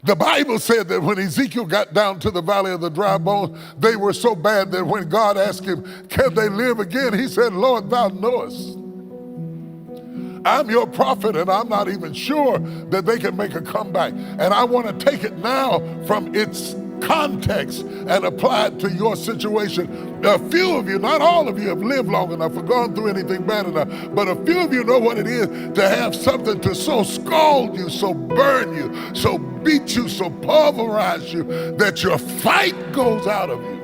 The Bible said that when Ezekiel got down to the valley of the dry bones, they were so bad that when God asked him, can they live again? He said, Lord, thou knowest. I'm your prophet, and I'm not even sure that they can make a comeback. And I want to take it now from its context and apply it to your situation. A few of you, not all of you, have lived long enough or gone through anything bad enough, but a few of you know what it is to have something to so scald you, so burn you, so beat you, so pulverize you, that your fight goes out of you.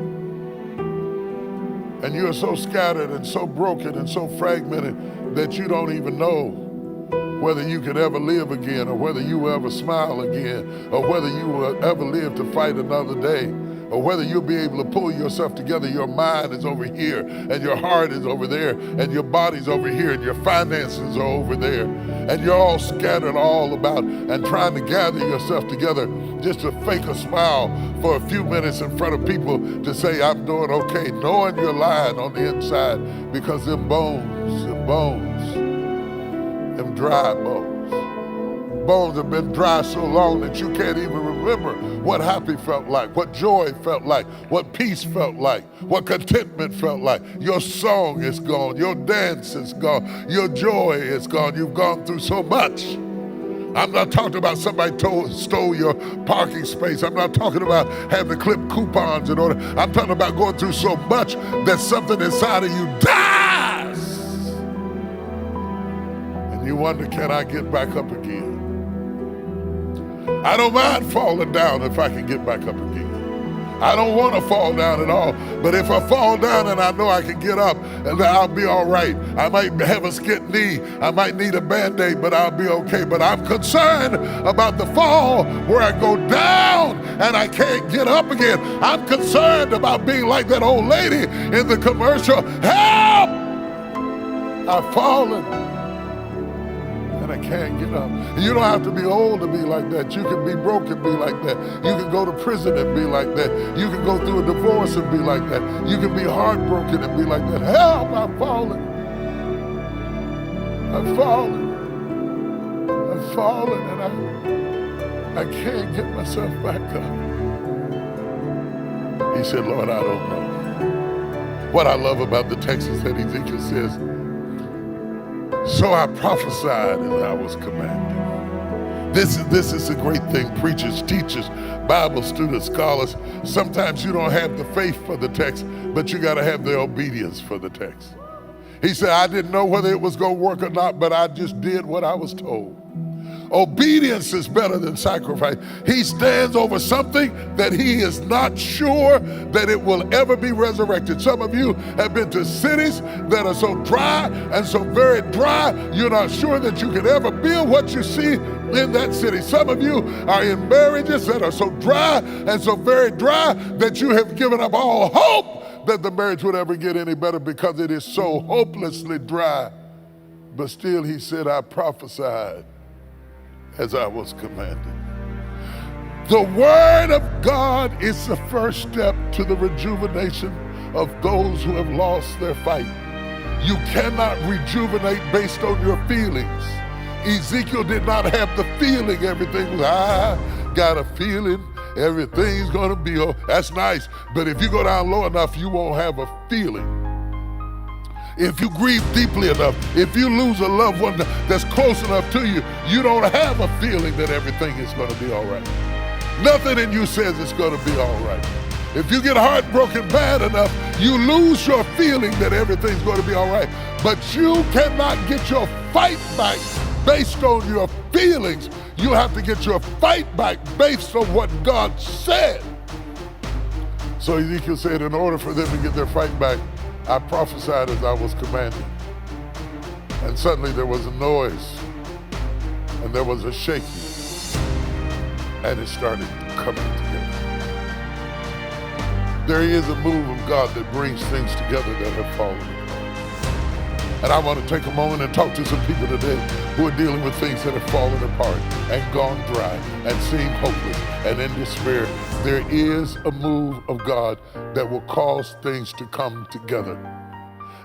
And you're so scattered and so broken and so fragmented that you don't even know whether you could ever live again, or whether you will ever smile again, or whether you will ever live to fight another day, or whether you'll be able to pull yourself together. Your mind is over here, and your heart is over there, and your body's over here, and your finances are over there, and you're all scattered all about and trying to gather yourself together just to fake a smile for a few minutes in front of people to say, I'm doing okay, knowing you're lying on the inside, because them dry bones have been dry so long that you can't even remember what happy felt like, what joy felt like, what peace felt like, what contentment felt like. Your song is gone, your dance is gone, your joy is gone. You've gone through so much. I'm not talking about somebody stole your parking space. I'm not talking about having to clip coupons in order. I'm talking about going through so much that something inside of you dies. You wonder, can I get back up again? I don't mind falling down if I can get back up again. I don't want to fall down at all, but if I fall down and I know I can get up, and I'll be all right. I might have a skint knee, I might need a Band-Aid, but I'll be okay. But I'm concerned about the fall where I go down and I can't get up again. I'm concerned about being like that old lady in the commercial. Help! I've fallen. I can't get up. And you don't have to be old to be like that. You can be broke and be like that. You can go to prison and be like that. You can go through a divorce and be like that. You can be heartbroken and be like that. Help, I've fallen. I've fallen. I've fallen, and I can't get myself back up. He said, Lord, I don't know. What I love about the text is that Ezekiel says, so I prophesied as I was commanded. This is a great thing. Preachers, teachers, Bible students, scholars, sometimes you don't have the faith for the text, but you got to have the obedience for the text. He said, I didn't know whether it was going to work or not, but I just did what I was told. Obedience is better than sacrifice. He stands over something that he is not sure that it will ever be resurrected. Some of you have been to cities that are so dry and so very dry, you're not sure that you can ever build what you see in that city. Some of you are in marriages that are so dry and so very dry that you have given up all hope that the marriage would ever get any better because it is so hopelessly dry. But still, he said, I prophesied as I was commanded. The word of God is the first step to the rejuvenation of those who have lost their fight. You cannot rejuvenate based on your feelings. Ezekiel did not have the feeling everything was, I got a feeling everything's gonna be okay. That's nice, but if you go down low enough, you won't have a feeling. If you grieve deeply enough, if you lose a loved one that's close enough to you, you don't have a feeling that everything is going to be all right. Nothing in you says it's going to be all right. If you get heartbroken bad enough, you lose your feeling that everything's going to be all right. But you cannot get your fight back based on your feelings. You have to get your fight back based on what God said. So Ezekiel said, in order for them to get their fight back, I prophesied as I was commanded. And suddenly there was a noise, and there was a shaking, and it started coming together. There is a move of God that brings things together that have fallen apart. And I want to take a moment and talk to some people today who are dealing with things that have fallen apart and gone dry and seem hopeless and in despair. There is a move of God that will cause things to come together.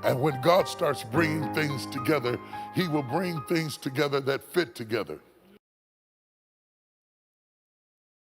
And when God starts bringing things together, he will bring things together that fit together.